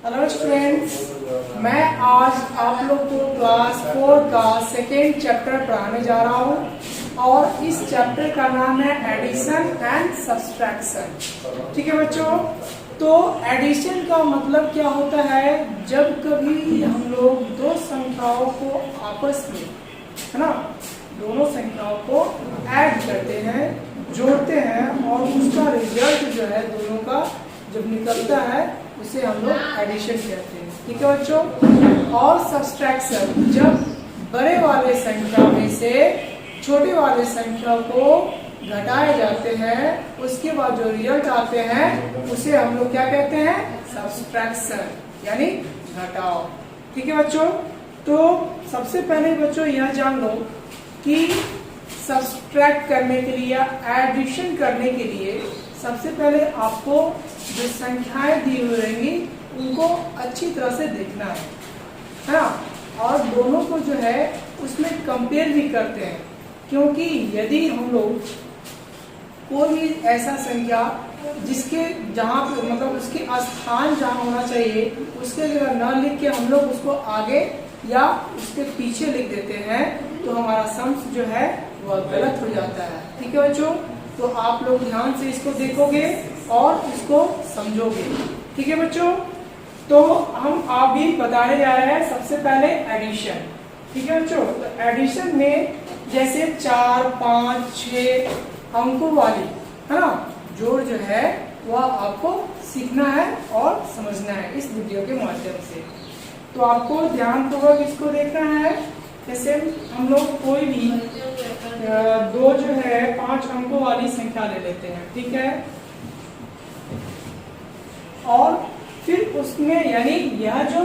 Hello students, मैं आज आप लोग को क्लास 4 का सेकेंड चैप्टर पढ़ाने जा रहा हूँ और इस चैप्टर का नाम है एडिशन एंड सब्सट्रैक्शन। ठीक है बच्चों, तो एडिशन का मतलब क्या होता है? जब कभी हम लोग दो संख्याओं को आपस में, है ना, दोनों संख्याओं को ऐड करते हैं, जोड़ते हैं और उसका रिजल्ट जो है दोनों का जब निकलता है उसे हम लोग एडिशन कहते हैं। ठीक है बच्चों, और सब्सट्रैक्शन जब बड़े वाले संख्या में से छोटे वाले संख्या को घटाए जाते हैं, उसके बाद जो रिजल्ट आते हैं उसे हम लोग क्या कहते हैं? सब्सट्रैक्शन, यानी घटाओ। ठीक है बच्चों, तो सबसे पहले बच्चों यह जान लो कि सब्सट्रैक्ट करने के लिए या एडिशन करने के लिए सबसे पहले आपको जो संख्याएं दी हुई रहेंगी उनको अच्छी तरह से देखना है ना, और दोनों को जो है उसमें कंपेयर भी करते हैं, क्योंकि यदि हम लोग कोई भी ऐसा संख्या जिसके जहाँ पे मतलब उसके स्थान जहाँ होना चाहिए उसके जगह न लिख के हम लोग उसको आगे या उसके पीछे लिख देते हैं तो हमारा सम्स जो है वह गलत हो जाता है। ठीक है बच्चों, तो आप लोग ध्यान से इसको देखोगे और इसको समझोगे। ठीक है बच्चों, तो हम अभी बताने जा रहे हैं सबसे पहले एडिशन। ठीक है बच्चों, तो एडिशन में जैसे 4, 5, 6 अंकों वाली, है ना, जोड़ जो है वह आपको सीखना है और समझना है इस वीडियो के माध्यम से। तो आपको ध्यानपूर्वक इसको देखना है। जैसे हम लोग कोई भी दो जो है 5 अंकों वाली संख्या ले लेते हैं, ठीक है, और फिर उसमें यानी यह जो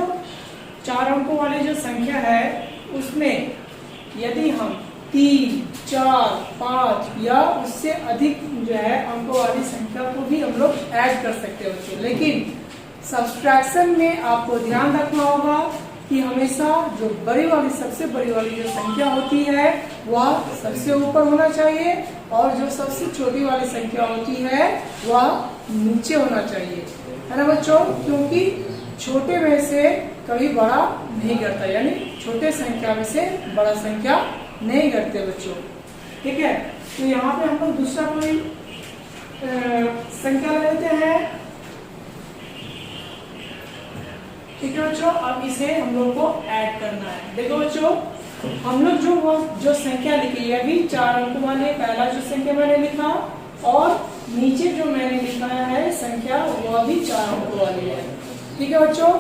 4 अंकों वाली जो संख्या है उसमें यदि हम 3, 4, 5 या उससे अधिक जो है अंकों वाली संख्या को भी हम लोग ऐड कर सकते हैं बच्चों। लेकिन सब्सट्रैक्शन में आपको ध्यान रखना होगा कि हमेशा जो बड़ी वाली सबसे बड़ी वाली जो संख्या होती है वह सबसे ऊपर होना चाहिए और जो सबसे छोटी वाली संख्या होती है वह नीचे होना चाहिए, है ना बच्चों, क्योंकि छोटे में से कभी बड़ा नहीं करता, यानी छोटे संख्या में से बड़ा संख्या नहीं करते बच्चों। ठीक है, तो यहाँ पे हम लोग दूसरा कोई संख्या ले लेते हैं। ठीक है बच्चों, अब इसे हम लोग को ऐड करना है। देखो बच्चों, हम लोग जो संख्या लिखी है अभी 4 अंकों वाले, पहला जो संख्या मैंने लिखा और नीचे जो मैंने लिखा है संख्या वह भी 4 अंकों वाली है। ठीक है बच्चों,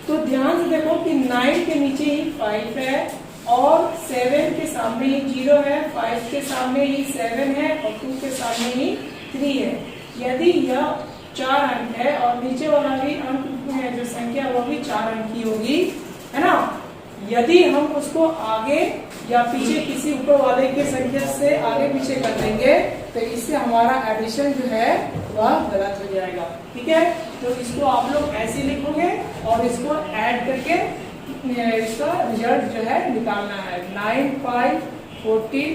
तो ध्यान से देखो कि 9 के नीचे ही 5 है और 7 के सामने ही 0 है, 5 के सामने ही 7 है और 2 के सामने ही 3 है। यदि यह 4 अंक है और नीचे वाला भी अंक जो संख्या वो भी 4 अंक की होगी, है ना, यदि हम उसको आगे या पीछे किसी ऊपर वाले के संख्या से आगे पीछे कर देंगे तो इससे हमारा एडिशन जो है वह गलत हो जाएगा। ठीक है, तो इसको आप लोग ऐसे लिखोगे और इसको ऐड करके इसका रिजल्ट जो है निकालना है। 9, 5, 14,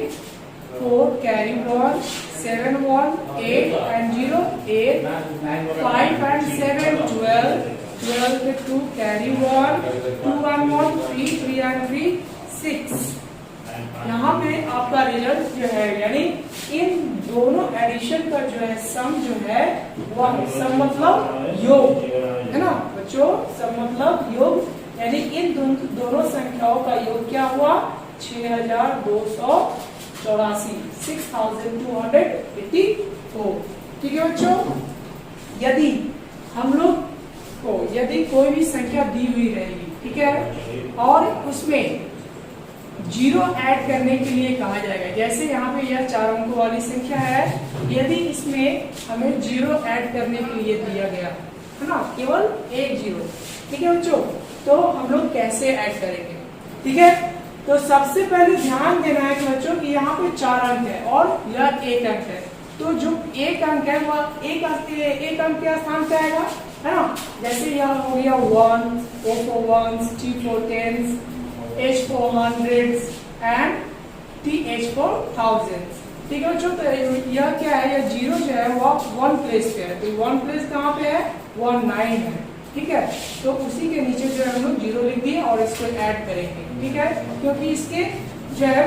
4 carry 1, 7, 1, 8 and 0, 8, 5 and 7, 12, 12 के 2 carry 1, 2 and 1, 3, 3 and 3, 6। यहाँ पे आपका रिजल्ट जो है यानी इन दोनों एडिशन का जो है सम जो है वह सम मतलब योग, है ना बच्चों, सम मतलब योग, यानी इन दोनों संख्याओं का योग क्या हुआ? 6284, 6284। ठीक है बच्चों, यदि हम लोग को यदि कोई भी संख्या दी हुई रहेगी, ठीक है, और उसमें 0 ऐड करने के लिए कहा जाएगा, जैसे यहाँ पे यह 4 अंकों वाली संख्या है, यदि इसमें हमें 0 ऐड करने के लिए दिया गया है ना, केवल एक 0। ठीक है बच्चों, तो हम लोग कैसे ऐड करेंगे? ठीक है, तो सबसे पहले ध्यान देना है कि बच्चों कि यहाँ पे 4 अंक है और यह 1 अंक है, तो जो 1 अंक है वह एक अंक के स्थान पे आएगा, है ना। जैसे यह हो गया 1, O for ones, T for tens, H for hundreds and TH for thousands। ठीक है बच्चों, तो यह क्या है? यह 0 जो है वह 1 प्लेस पे है, तो 1 प्लेस कहाँ पे है? 1, 9 है। ठीक है। तो उसी के नीचे जो है हम लोग 0 लिख दिए और इसको ऐड करेंगे, ठीक है, क्योंकि इसके जो है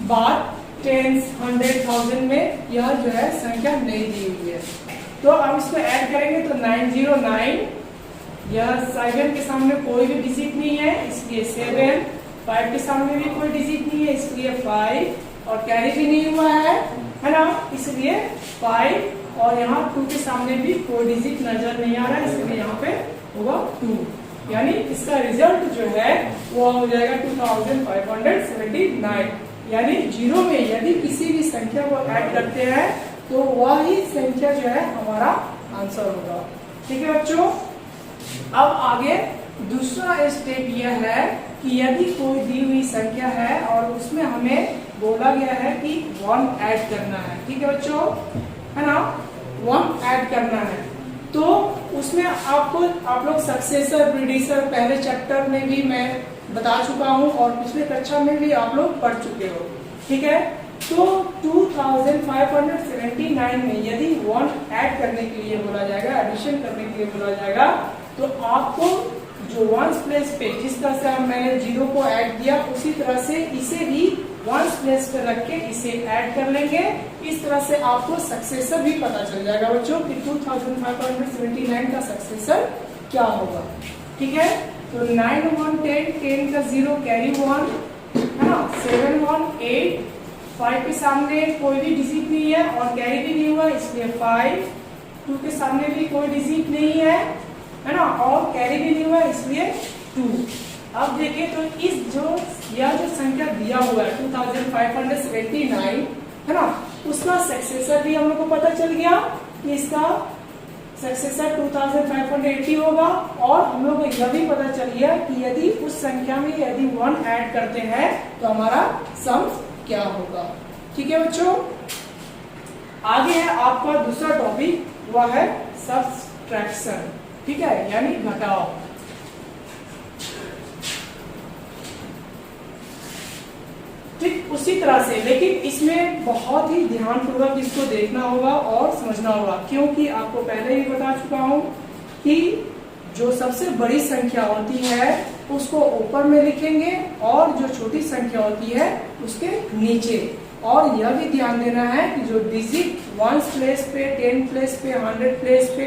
बाद 10, 100, 1000 में यह जो है संख्या नहीं दी हुई है। तो अब इसको ऐड करेंगे तो 909, यह 7 के सामने कोई भी डिजिट नहीं है इसलिए 7, 5 के सामने भी कोई डिजिट नहीं है इसलिए 5, और कैरी भी नहीं हुआ है ना, इसलिए 5, और यहाँ 2 के सामने भी कोई डिजिट नजर नहीं आ रहा है इसलिए यहाँ पे होगा 2, यानी इसका रिजल्ट जो है वो हो जाएगा 2579, यानी 0 में यदि किसी भी संख्या को ऐड करते हैं तो वह ही संख्या जो है हमारा आंसर होगा, ठीक है बच्चों। अब आगे दूसरा स्टेप यह है कि यदि कोई दी हुई संख्या है और उसमें हमें बोला गया है कि 1 ऐड करना है, ठीक है बच्चों, है ना, 1 ऐड करना है, तो उसमें आप लोग सक्सेसर प्रीडिसर पहले चैप्टर में भी मैं बता चुका हूं और पिछले कक्षा में भी आप लोग पढ़ चुके हो, ठीक है। तो 2579 में यदि 1 ऐड करने के लिए बोला जाएगा, एडिशन करने के लिए बोला जाएगा, तो आपको जो 1s प्लेस पे जिस तरह से मैंने 0 को ऐड किया उसी तरह से इसे भी 1s प्लेस पे रख के इसे ऐड कर लेंगे। इस तरह से आपको सक्सेसर भी पता चल जाएगा बच्चों कि 2579 का सक्सेसर क्या होगा, ठीक है। तो 9 1 10, 10 का 0 कैरी 1, है ना, 7 1 8, 5 के सामने कोई भी डिजिट नहीं है और कैरी भी नहीं हुआ इसलिए 5, 2 के सामने भी कोई डिजिट नहीं है ना, और कैरी भी नहीं हुआ इसलिए 2। अब देखिए तो यह जो संख्या दिया हुआ है 2579, है ना, उसका सक्सेसर भी हम लोग को पता चल गया कि इसका सक्सेसर 2580 होगा, और हम लोग को यह भी पता चल गया कि यदि उस संख्या में यदि 1 ऐड करते हैं तो हमारा सम क्या होगा, ठीक है बच्चों। आगे है आपका दूसरा टॉपिक, वह है सब्सट्रैक्शन, ठीक है, यानी घटाव। ठीक उसी तरह से, लेकिन इसमें बहुत ही ध्यानपूर्वक इसको देखना होगा और समझना होगा, क्योंकि आपको पहले ही बता चुका हूं कि जो सबसे बड़ी संख्या होती है उसको ऊपर में लिखेंगे और जो छोटी संख्या होती है उसके नीचे। और यह भी ध्यान देना है कि जो डिजिट 1s प्लेस पे, 10 प्लेस पे, 100 प्लेस पे,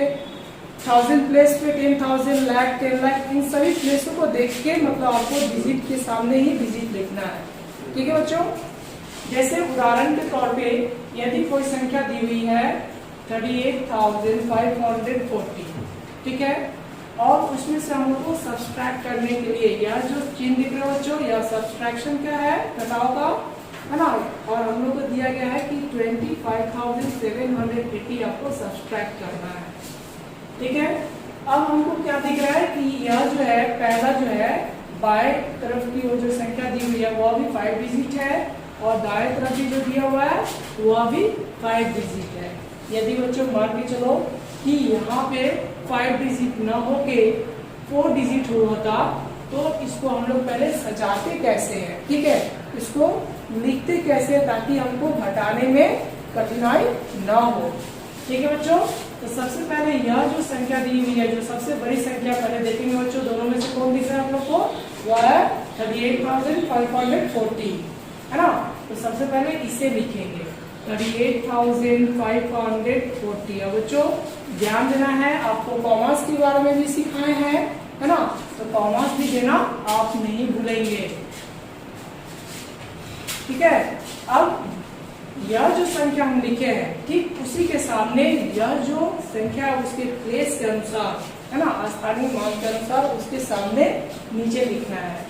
1000 प्लेस पे, 10,000, लाख, 10 लाख, इन सभी प्लेसों को देख के मतलब आपको डिजिट के सामने ही डिजिट लिखना है, ठीक है बच्चों। जैसे उदाहरण के तौर पे यदि कोई संख्या दी हुई है 38,540, ठीक है, और उसमें से हम लोग को सब्सट्रैक्ट करने के लिए यह जो चिन्ह दिख रहा है बच्चों, यह सब्सट्रैक्शन क्या है, घटाव का, है ना, और हम लोग को दिया गया है कि 25,780 आपको सब्सट्रैक्ट करना है, ठीक है। अब हमको क्या दिख रहा है कि यह जो है पहला जो है बाएं तरफ की वो जो संख्या दी हुई है वह भी 5 डिजिट है, और दाएं तरफ भी जो दिया हुआ है वह भी 5 डिजिट है। यदि बच्चों मान के चलो कि यहाँ पे 5 डिजिट न होके 4 डिजिट होता तो इसको हम लोग पहले सजाते कैसे हैं, ठीक है, इसको लिखते कैसे ताकि हमको घटाने में कठिनाई ना हो, ठीक है बच्चों। तो सबसे पहले यह जो संख्या दी हुई है, जो सबसे बड़ी संख्या पहले देखेंगे बच्चों, दोनों में से कौन दिख रहा है आप लोग को, वह है 38,540, है ना। तो सबसे पहले इसे लिखेंगे 38,540। अब बच्चों ध्यान देना है, आपको कॉमर्स के बारे में भी सिखाए हैं, है ना, तो कॉमर्स भी देना आप नहीं भूलेंगे, ठीक है। अब यह जो संख्या हम लिखे हैं, ठीक उसी के सामने यह जो संख्या उसके प्लेस के अनुसार, है ना, स्थानीय मान के अनुसार उसके सामने नीचे लिखना है।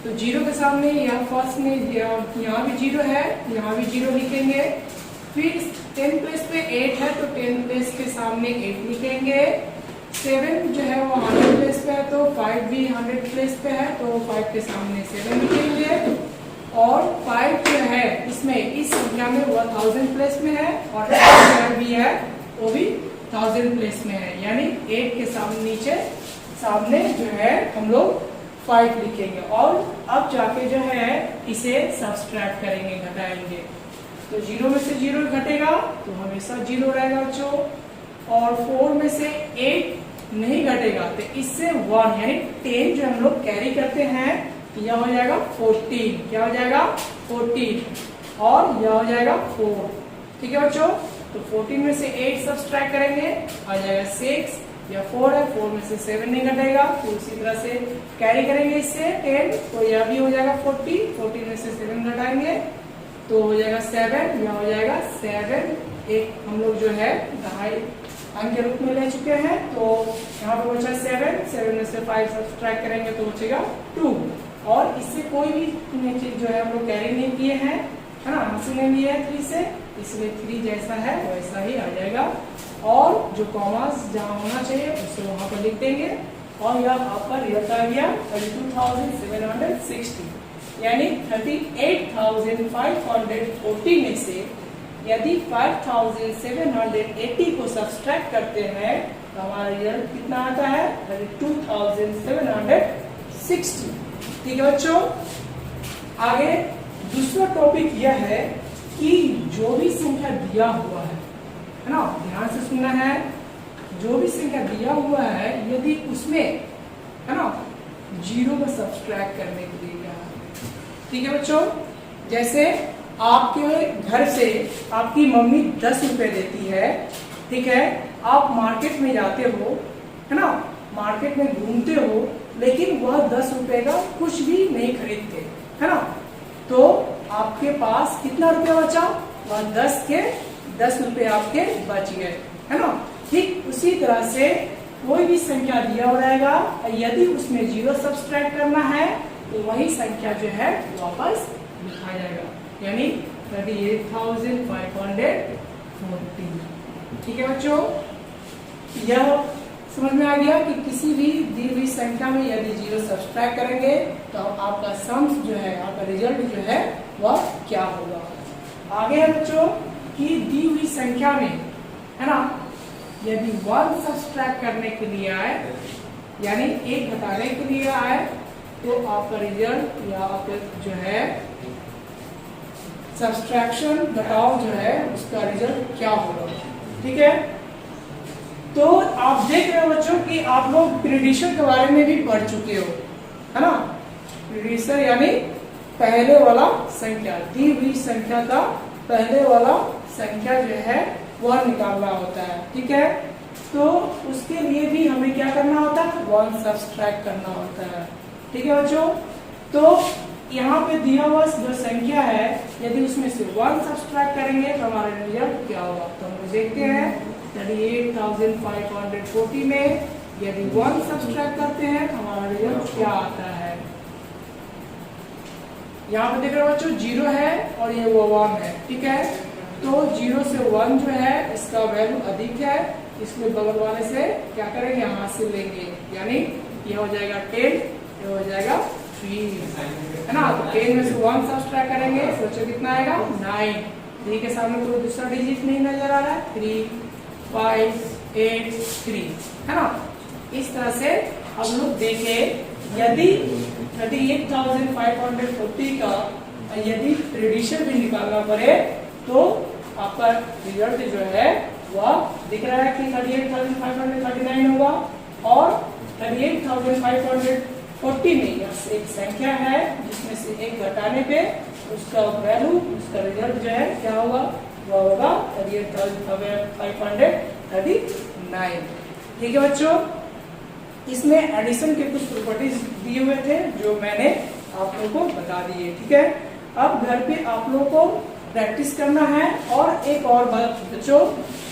तो 0 के सामने यह फर्स्ट में यहाँ भी 0 है, यहाँ भी 0 लिखेंगे। फिर 10 प्लेस पे 8 है तो 10 प्लेस के सामने 8 लिखेंगे। 7 जो है वो 100 प्लेस पे है तो 5 भी 100 प्लेस पे है तो 5 के सामने 7 लिखेंगे। और 5 जो है इसमें इस संख्या में वो 1000 प्लेस में है, और 8 भी है वो भी 1000 प्लेस में है, यानी 8 के सामने नीचे सामने जो है हम लोग 5 लिखेंगे। और अब जाके जो है इसे सब्सट्रैक्ट करेंगे, घटाएंगे। तो 0 में से 0 घटेगा तो हमेशा 0 रहेगा बच्चों, और 4 में से 8 नहीं घटेगा तो इससे 1 यानी 10 जो हम लोग कैरी करते हैं यह हो जाएगा 14। क्या हो जाएगा 14 और यह हो जाएगा 4। ठीक है बच्चों, तो 14 में से 8 सब्सट्रैक्ट करेंगे आ जाएगा 6, या 4 है 4 में से 7 नहीं घटेगा, तो उसी तरह से कैरी करेंगे इससे 10, तो यह भी हो जाएगा 40, 40 में से 7 घटाएंगे तो हो जाएगा 7, यह हो जाएगा 7। एक हम लोग जो है दहाई अंक के रूप में ले चुके हैं, तो यहाँ पे बचा 7 में से 5 सब्सट्रैक्ट करेंगे तो बचेगा 2। और इससे कोई भी चीज जो है हम लोग कैरी नहीं किए हैं, है ना, हासिल नहीं लिया है 3 से, इसलिए 3 जैसा है वैसा ही आ जाएगा। और जो कॉमास जहाँ होना चाहिए उसे वहां पर लिख देंगे और यह आपका रिजल्ट आ गया 32,760, यानी 38,540 में से यदि 5,780 को सब्सट्रैक्ट करते हैं तो हमारा रिजल्ट कितना आता है 32,760। ठीक है बच्चों, आगे दूसरा टॉपिक यह है कि जो भी संख्या दिया हुआ है ना, ध्यान से सुनना है, जो भी संख्या दिया हुआ है यदि उसमें है ना 0 को सब्सट्रैक्ट करने के लिए क्या है। ठीक है बच्चों, जैसे आपके घर से आपकी मम्मी 10 रुपए देती है, ठीक है, आप मार्केट में जाते हो, है ना, मार्केट में घूमते हो, लेकिन वह 10 रुपए का कुछ भी नहीं खरीदते, है ना, तो आपके पास कितना रुपया बचा, वह 10 के 10 रुपए आपके बच गए, है ना। ठीक उसी तरह से कोई भी संख्या दिया हो रहेगा, यदि उसमें 0 सब्सट्रैक्ट करना है तो वही संख्या जो है वापस लिखा जाएगा, यानी 38,540। ठीक है बच्चों, यह समझ में आ गया कि किसी भी दी हुई संख्या में यदि 0 सब्सट्रैक्ट करेंगे तो आपका सम्स जो है, आपका रिजल्ट जो है वह क्या होगा। आगे है बच्चों कि दी हुई संख्या में, है ना, यदि 1 सब्सट्रैक्ट करने के लिए आए, यानी 1 घटाने के लिए आए, तो आपका रिजल्ट या आपका जो है सब्सट्रैक्शन घटाव जो है उसका रिजल्ट क्या होगा। ठीक है, तो आप देख रहे हो बच्चों कि आप लोग प्रीडिशन के बारे में भी पढ़ चुके हो, है ना। प्रीडिशन यानी पहले वाला संख्या, दी हुई संख्या का पहले वाला संख्या जो है वह निकालना होता है। ठीक है, तो उसके लिए भी हमें क्या करना होता है, 1 सब्सट्रैक्ट करना होता है। ठीक है बच्चों, तो यहाँ पे दिया हुआ जो संख्या है यदि उसमें से 1 सब्सट्रैक्ट करेंगे तो हमारा रिजल्ट क्या होगा, तो हम देखते हैं 38,540 में यदि 1 सब्सट्रैक्ट करते हैं तो हमारा रिजल्ट क्या आता है। यहाँ पे देख रहे हो बच्चों 0 है और ये वो 1 है। ठीक है, तो 0 से 1 जो है इसका वैल्यू अधिक है, इसलिए बगल वाले से क्या करेंगे, यहाँ से लेंगे, यानी ये हो जाएगा 10, ये हो जाएगा 3, है ना। तो 10 में से 1 सब्सट्रैक्ट करेंगे, सोचो कितना आएगा 9। 3 के सामने कोई दूसरा डिजिट नहीं नजर आ रहा है, 3, 5, 8, 3, है ना। इस तरह से हम लोग देखे यदि 38,540 का यदि प्रेडिक्शन भी निकालना पड़े तो आपका रिजल्ट जो है वह दिख रहा है कि 38,539 होगा, और 38,540 में एक संख्या है जिसमें से 1 घटाने पे उसका वैल्यू, उसका रिजल्ट जो है क्या होगा, वह होगा 38,539। ठीक है बच्चों, इसमें एडिशन के कुछ प्रॉपर्टीज दिए हुए थे जो मैंने आप लोगों को बता दिए। ठीक है, अब घर पे आप लोगों को प्रैक्टिस करना है। और एक और बात बच्चों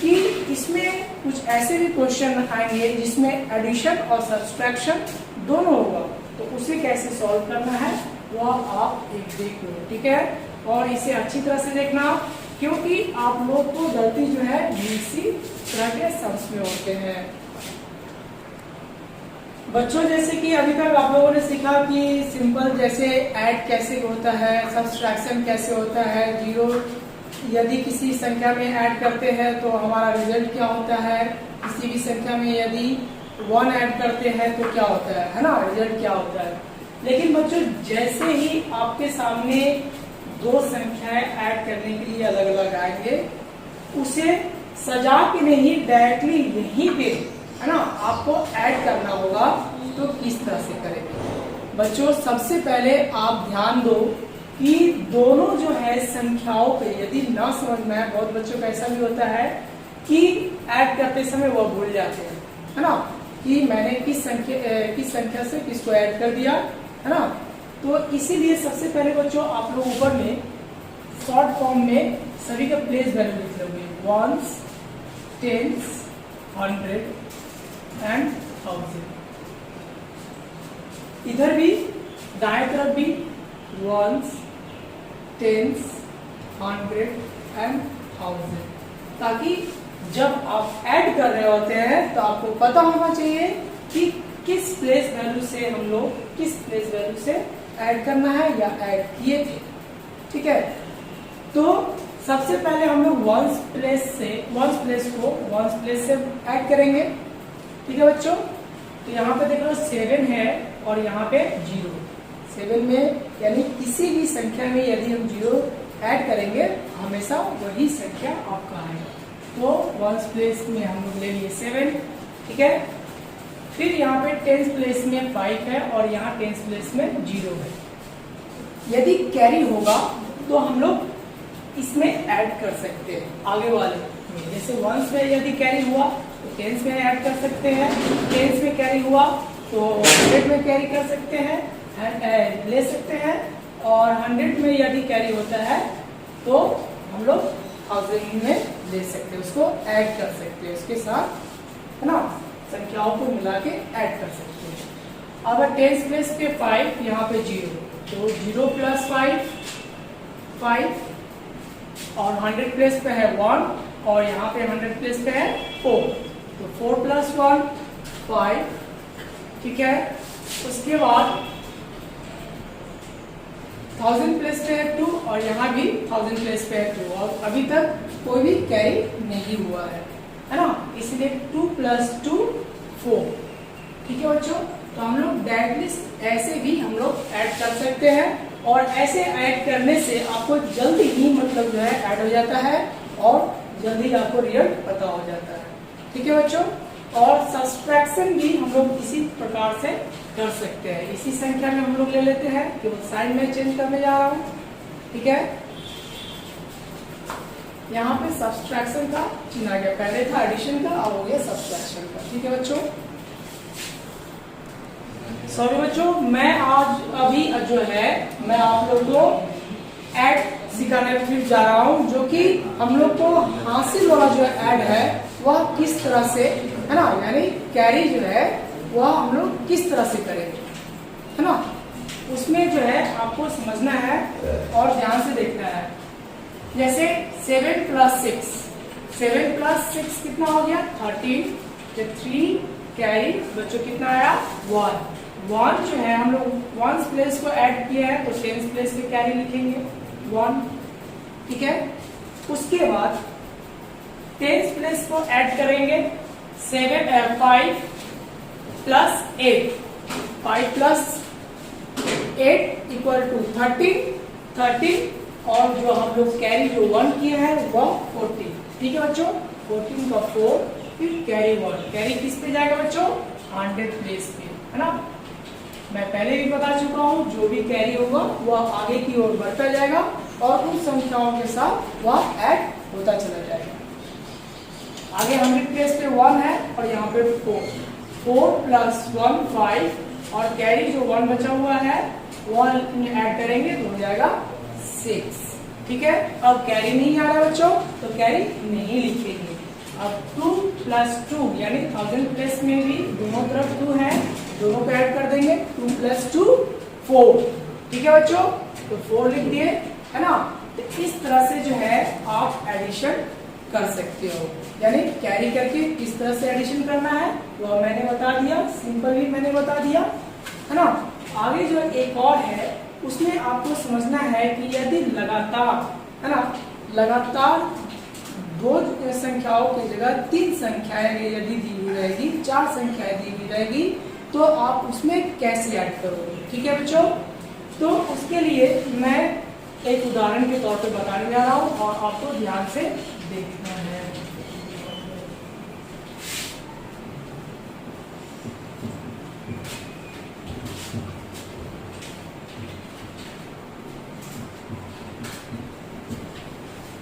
कि इसमें कुछ ऐसे भी क्वेश्चन आएंगे जिसमें एडिशन और सब्सट्रैक्शन दोनों होगा, तो उसे कैसे सॉल्व करना है वह आप एक देख लो। ठीक है, और इसे अच्छी तरह से देखना, क्योंकि आप लोग को गलती जो है इसी तरह के सम्स में होते हैं। बच्चों जैसे कि अभी तक आप लोगों ने सीखा कि सिंपल जैसे ऐड कैसे होता है, सब्सट्रैक्शन कैसे होता है, 0 यदि किसी संख्या में ऐड करते हैं तो हमारा रिजल्ट क्या होता है, किसी भी संख्या में यदि 1 ऐड करते हैं तो क्या होता है ना, रिजल्ट क्या होता है। लेकिन बच्चों जैसे ही आपके सामने 2 संख्याएं ऐड करने के लिए अलग अलग आएंगे, उसे सजा के नहीं डायरेक्टली यहीं पे है ना, आपको ऐड करना होगा तो किस तरह से करेंगे। बच्चों सबसे पहले आप ध्यान दो कि दोनों जो है संख्याओं पे यदि ना समझ में आए, बहुत बच्चों का ऐसा भी होता है कि ऐड करते समय वो भूल जाते हैं, है ना, कि मैंने किस संख्या से किसको ऐड कर दिया, है ना। तो इसीलिए सबसे पहले बच्चों आप लोग ऊपर में शॉर्ट फॉर्म में सभी का प्लेस वैल्यू लिख लोगे, वंस, टेंस, 100 एंड 1000। इधर भी दाएं तरफ भी वंस, टेंस, 100 एंड 1000, ताकि जब आप ऐड कर रहे होते हैं तो आपको पता होना चाहिए कि किस प्लेस वैल्यू से हम लोग किस प्लेस वैल्यू से ऐड करना है या ऐड किए थे। ठीक है, तो सबसे पहले हम लोग वंस प्लेस से ऐड करेंगे। ठीक है बच्चों, तो यहाँ पे देखो 7 है और यहाँ पे 0। 7 में यानी किसी भी संख्या में यदि हम 0 ऐड करेंगे हमेशा वही संख्या आपका आएगा। तो वंस प्लेस में हम लोग ले लिए 7। ठीक है, फिर यहाँ पे टेंस प्लेस में 5 है और यहाँ टेंस प्लेस में 0 है। यदि कैरी होगा तो हम लोग इसमें ऐड कर सकते हैं आगे वाले में। जैसे वंस में यदि कैरी हुआ तो टेंस में ऐड कर सकते हैं, टेंस में कैरी हुआ तो 100 में कैरी कर सकते हैं, ले सकते हैं, और 100 में यदि कैरी होता है तो हम लोग 1000 में ले सकते हैं, उसको ऐड कर सकते हैं, उसके साथ, है ना, संख्याओं को मिला के ऐड कर सकते हैं। अगर टेंस प्लेस पे 5, यहाँ पे 0, तो 0 प्लस 5, और 100 प्लेस पे है 1 और यहाँ पे 100 प्लेस पे है 4, तो 4 प्लस 1 5। ठीक है, उसके बाद 1000 प्लेस पे है 2 और यहाँ भी 1000 प्लेस पे है 2, और अभी तक कोई भी कैरी नहीं हुआ है ना, इसलिए 2 प्लस 2 4। ठीक है बच्चों, तो हम लोग डायरेक्टली ऐसे भी हम लोग ऐड कर सकते हैं, और ऐसे ऐड करने से आपको जल्दी ही मतलब जो है ऐड हो जाता है और जल्दी आपको रिजल्ट पता हो जाता है। ठीक है बच्चों, और सब्सट्रैक्शन भी हम लोग इसी प्रकार से कर सकते हैं। इसी संख्या में हम लोग ले लेते हैं, केवल साइन में चेंज करने जा रहा हूँ। ठीक है, यहाँ पे सब्सट्रैक्शन का चिन्ह आ गया, पहले था एडिशन का, अब हो गया सब्सट्रैक्शन का। ठीक है बच्चों, सॉरी बच्चों, मैं आज अभी जो है मैं आप लोग को ऐड सिखाने फिर जा रहा हूँ, जो कि हम लोग को हासिल वाला जो ऐड है वह किस तरह से, है ना, यानी कैरी जो है वह हम लोग किस तरह से करेंगे, है ना, उसमें जो है आपको समझना है और ध्यान से देखना है। जैसे 7 प्लस 6 कितना हो गया 13, 3 कैरी बच्चों कितना आया 1 जो है हम लोग वंस प्लेस को ऐड किया है तो टेंस प्लेस पे कैरी लिखेंगे 1। ठीक है, उसके बाद टेंस प्लेस को ऐड करेंगे 5 प्लस 8, 5 प्लस 8 इक्वल टू 13, और जो हम लोग कैरी जो 1 किया है वह 14। ठीक है बच्चों, 14 का 4, फिर कैरी 1, कैरी किस पे जाएगा बच्चों 100 प्लेस पे, है ना। मैं पहले भी बता चुका हूँ, जो भी कैरी होगा वह आगे की ओर बढ़ता जाएगा और उन संख्याओं के साथ वह ऐड होता चला जाएगा। आगे 100 प्लेस पे 1 है और यहाँ पे 4 प्लस 1 5, और कैरी जो 1 बचा हुआ है वह ऐड करेंगे तो हो जाएगा 6। ठीक है, अब कैरी नहीं आ रहा बच्चों तो कैरी नहीं लिखेंगे। अब 2 प्लस 2 यानी 1000 प्लेस में भी दोनों तरफ 2 है, दोनों को ऐड कर देंगे, 2 प्लस 2 4। ठीक है बच्चों, तो 4 लिख दिए, है ना। तो इस तरह से जो है आप एडिशन कर सकते हो, यानी कैरी करके किस तरह से एडिशन करना है वो मैंने बता दिया, सिंपल भी मैंने बता दिया, है ना। आगे जो एक और है उसमें आपको समझना है कि यदि लगातार, है ना, लगातार 2 संख्याओं की जगह 3 संख्याएं यदि दी हुई रहेगी, 4 संख्याएं दी हुई रहेगी, तो आप उसमें कैसे ऐड करोगे। ठीक है बच्चों, तो उसके लिए मैं एक उदाहरण के तौर पे बताने जा रहा हूँ और आपको ध्यान से देखना है।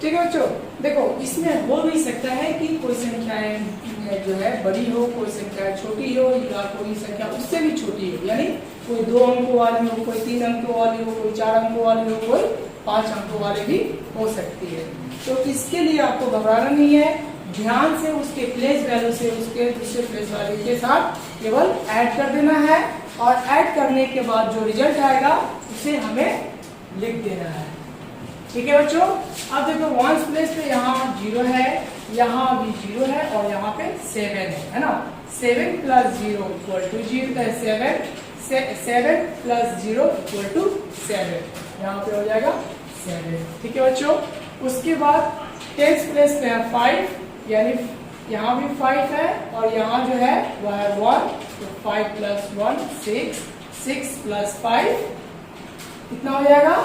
ठीक है बच्चों। देखो इसमें हो भी सकता है कि कोई संख्याएं जो है बड़ी हो, कोई संख्या छोटी हो, या कोई संख्या उससे भी छोटी हो, यानी कोई 2 अंकों वाली हो, कोई 3 अंकों वाली हो, कोई 4 अंकों वाली हो, कोई 5 अंकों वाली भी हो सकती है। तो इसके लिए आपको घबराना नहीं है, ध्यान से उसके प्लेस वैल्यू से उसके दूसरे प्लेस वैल्यू के साथ केवल ऐड कर देना है, और ऐड करने के बाद जो रिजल्ट आएगा उसे हमें लिख देना है। ठीक है बच्चों। अब देखो वंस प्लेस पे यहाँ 0 है, यहाँ भी 0 है, और यहाँ पे 7 है ना। 7 plus 0 equal to 7 plus 0 equal to 7, यहाँ पे हो जाएगा 7। ठीक है बच्चों। उसके बाद 10 प्लेस पे है 5, यानी यहाँ भी 5 है, और यहाँ जो है वह है 1, तो 5 प्लस 1 6, 6 प्लस 5 कितना हो जाएगा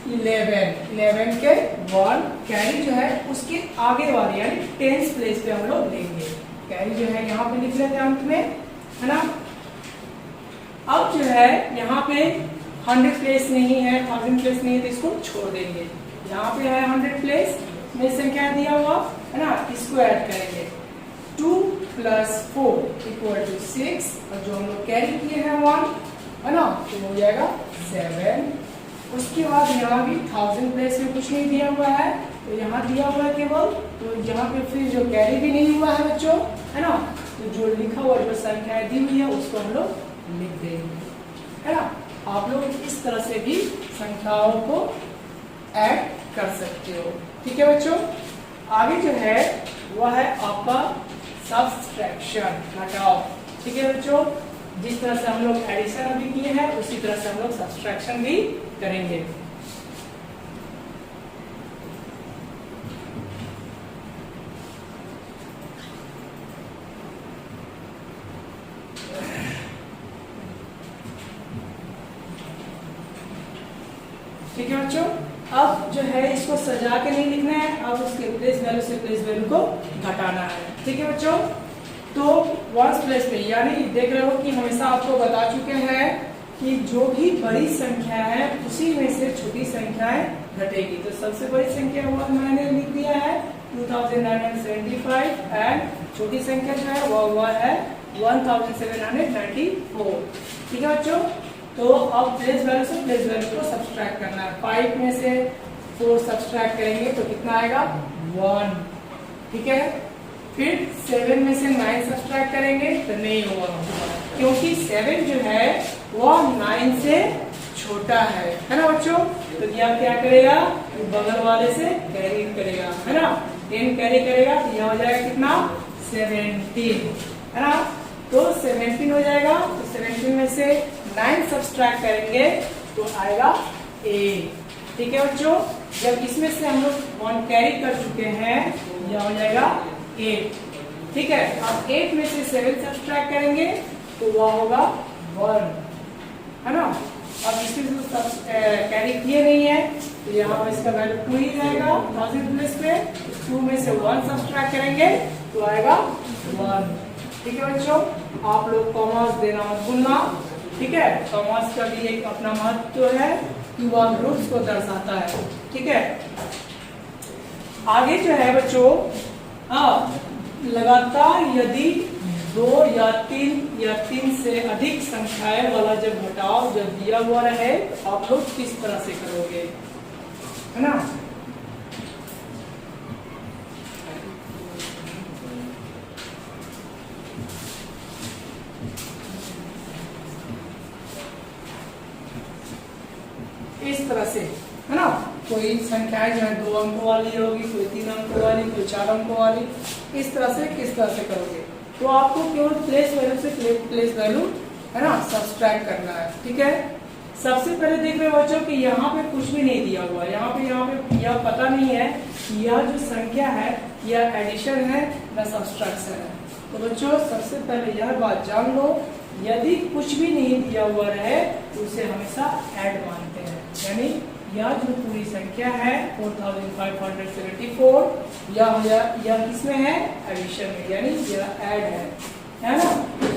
11 के 1 कैरी जो है उसके आगे वाले यानी 10th प्लेस पे हम लोग लेंगे। कैरी जो है यहाँ पे लिख लेते हैं अंत में, है ना। अब जो है यहाँ पे 100 प्लेस नहीं है, 1000 प्लेस नहीं है, तो इसको छोड़ देंगे। यहाँ पे है 100 प्लेस में संख्या दिया हुआ है ना, इसको ऐड करेंगे। 2 प्लस 4 इक्वल टू 6, और जो हम लोग कैरी किए हैं 1, है ना, तो हो जाएगा 7। उसके बाद यहाँ भी 1000 प्लेस में कुछ नहीं दिया हुआ है, तो यहाँ दिया हुआ है केवल, तो यहाँ पे फिर जो कैरी भी नहीं हुआ है बच्चों, है ना, तो जो लिखा हुआ जो संख्याएं दी हुई है उसको हम लोग लिख देंगे, है ना। आप लोग इस तरह से भी संख्याओं को ऐड कर सकते हो। ठीक है बच्चों। आगे जो है वह है आपका सब्सट्रैक्शन, घटाव। ठीक है बच्चों। जिस तरह से हम लोग एडिशन अभी किए हैं उसी तरह से हम लोग सब्सट्रैक्शन भी करेंगे। ठीक है बच्चों। अब जो है इसको सजा के नहीं लिखना है, अब उसके प्लेस वैल्यू से प्लेस वैल्यू को घटाना है। ठीक है बच्चों। तो वंस प्लेस पे यानी देख रहे हो कि हमेशा आपको बता चुके हैं कि जो भी बड़ी संख्या है उसी में से छोटी संख्याएं घटेगी। तो सबसे बड़ी संख्या वो मैंने लिख दिया है 2975, एंड छोटी संख्या जो है वह है 1794। ठीक है बच्चों। तो अब प्लेस वैल्यू से प्लेस वैल्यू को सब्सट्रैक्ट करना है। 5 में से 4 सब्सट्रैक्ट करेंगे तो कितना आएगा 1। ठीक है। फिर 7 में से 9 सब्सट्रैक्ट करेंगे तो नहीं होगा, क्योंकि 7 जो है वह 9 से छोटा है ना बच्चों। तो यह क्या करेगा, बगल वाले से कैरी करेगा, है ना। 10 कैरी करेगा तो यह हो जाएगा कितना 17, है ना। तो 17 हो जाएगा। तो 17 में से 9 सब्सट्रैक्ट करेंगे तो आएगा 8। ठीक है बच्चों। जब इसमें से हम लोग 1 कैरी कर चुके हैं यह हो जाएगा 8। ठीक है। अब 8 में से 7 सब्सट्रैक्ट करेंगे तो वह होगा 1, है ना। अब इसमें कैरी किए नहीं है तो यहाँ इसका वैल्यू 2 ही रहेगा 1000 प्लेस पे। 2 में से 1 सब्सट्रैक्ट करेंगे तो आएगा 1। ठीक है बच्चों। आप लोग कॉमर्स देना मत भूलना। ठीक है। कॉमर्स का भी एक अपना महत्व है कि वह ग्रुप्स को दर्शाता है। ठीक है। आगे जो है बच्चों, लगातार यदि 2 या 3 से अधिक संख्याएं वाला जब घटाव जब दिया हुआ रहे तो आप लोग किस तरह से करोगे, है ना। इस तरह से, है ना। कोई संख्याएं जो है 2 अंकों वाली होगी, कोई 3 अंकों वाली, कोई 4 अंकों वाली। इस तरह से किस तरह से करोगे, तो आपको केवल प्लेस वैल्यू से प्लेस वैल्यू, है ना, सब्सट्रैक्ट करना है। ठीक है। सबसे पहले देख रहे हो बच्चों कि यहाँ पे कुछ भी नहीं दिया हुआ, यहाँ पे यह पता नहीं है कि यह जो संख्या है यह एडिशन है या सब्सट्रैक्शन है। तो बच्चों सबसे पहले यह बात जान लो, यदि कुछ भी नहीं दिया हुआ रहे तो उसे हमेशा ऐड मानते हैं। यानी यह जो पूरी संख्या है 4574 यह किसमें है, एडिशन में, यानी यह ऐड है ना।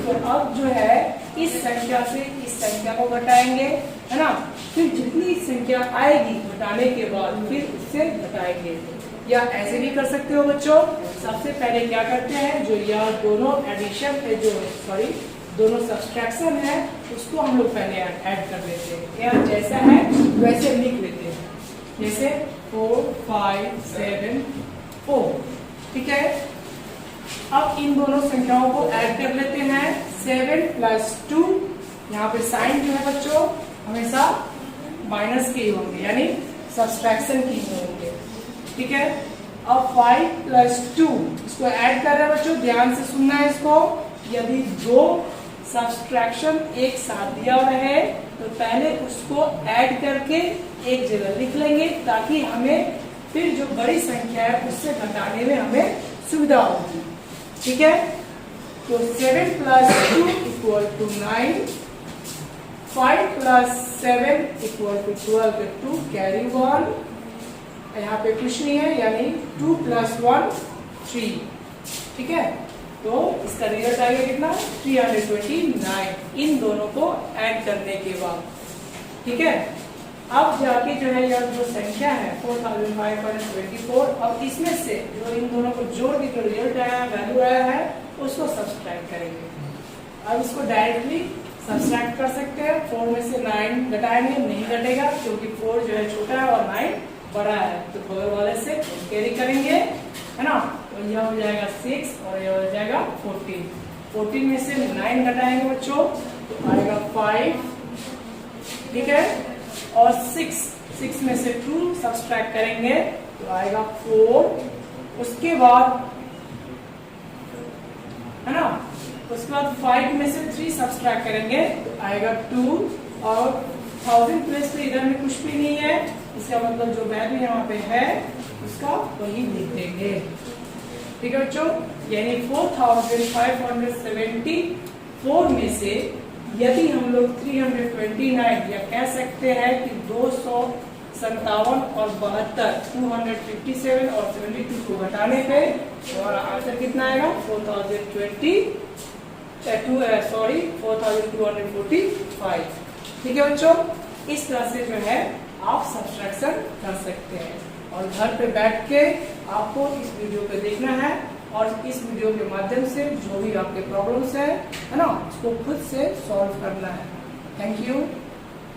तो अब जो है इस संख्या से इस संख्या को घटाएंगे, है ना। फिर जितनी संख्या आएगी घटाने के बाद फिर उससे घटाएंगे। या ऐसे भी कर सकते हो बच्चों। सबसे पहले क्या करते हैं, जो यह दोनों एडिशन है, दोनों सब्सट्रैक्शन है, उसको हम लोग पहले ऐड कर लेते हैं। या जैसा है वैसे लिख लेते हैं, जैसे 4 5 7 4। ठीक है, अब इन दोनों संख्याओं को ऐड कर लेते हैं। 7 + 2, यहाँ पे साइन जो है बच्चों हमेशा माइनस के ही होंगे, यानी सब्सट्रैक्शन की ही होंगे। ठीक है, अब 5 + 2 इसको ऐड कर रहे हैं बच्चों, ध्यान से सुनना है इसको। यदि दो सब्सट्रैक्शन एक साथ दिया हुआ है तो पहले उसको ऐड करके एक जगह लिख लेंगे, ताकि हमें फिर जो बड़ी संख्या है उससे घटाने में हमें सुविधा होगी। ठीक है, तो 7 + 2 = 9, 5 + 7 = 12, 2 कैरी 1, यहाँ पे कुछ नहीं है, यानी 2 + 1 3। ठीक है, तो इसका रिजल्ट आएगा कितना, 329 इन दोनों को ऐड करने के बाद। ठीक है, अब जाके जो है यह जो संख्या है 4524, अब इसमें से जो इन दोनों को जोड़ के जो रिजल्ट आया, वैल्यू आया है, उसको सब्सट्रैक्ट करेंगे। अब इसको डायरेक्टली सब्सट्रैक्ट कर सकते हैं। 4 में से 9 घटाएंगे, नहीं घटेगा क्योंकि 4 जो है छोटा है और 9 बड़ा है, तो बगल वाले से कैरी करेंगे, है ना। तो यह हो जाएगा 6 और यह हो जाएगा 14। 14 में से 9 घटाएंगे बच्चों तो आएगा 5। ठीक है, और 6 में से 2 सब्सट्रैक्ट करेंगे तो आएगा 4। उसके बाद, है ना, उसके बाद 5 में से 3 सब्सट्रैक्ट करेंगे तो आएगा 2, और 1000 प्लेस पे इधर में कुछ भी नहीं है, इसका मतलब जो वैल्यू यहाँ पे है उसका वही लिख देंगे। ठीक है बच्चों, यानी 4574 में से यदि हम लोग 329 या कह सकते हैं कि 257 और 72, 257 और 72 को घटाने पे हमारा आंसर कितना आएगा, 4245। ठीक है बच्चों, इस तरह से जो है आप सब्सट्रैक्शन कर सकते हैं, और घर पे बैठ के आपको इस वीडियो को देखना है, और इस वीडियो के माध्यम से जो भी आपके प्रॉब्लम्स है ना, उसको खुद से सॉल्व करना है। Thank you.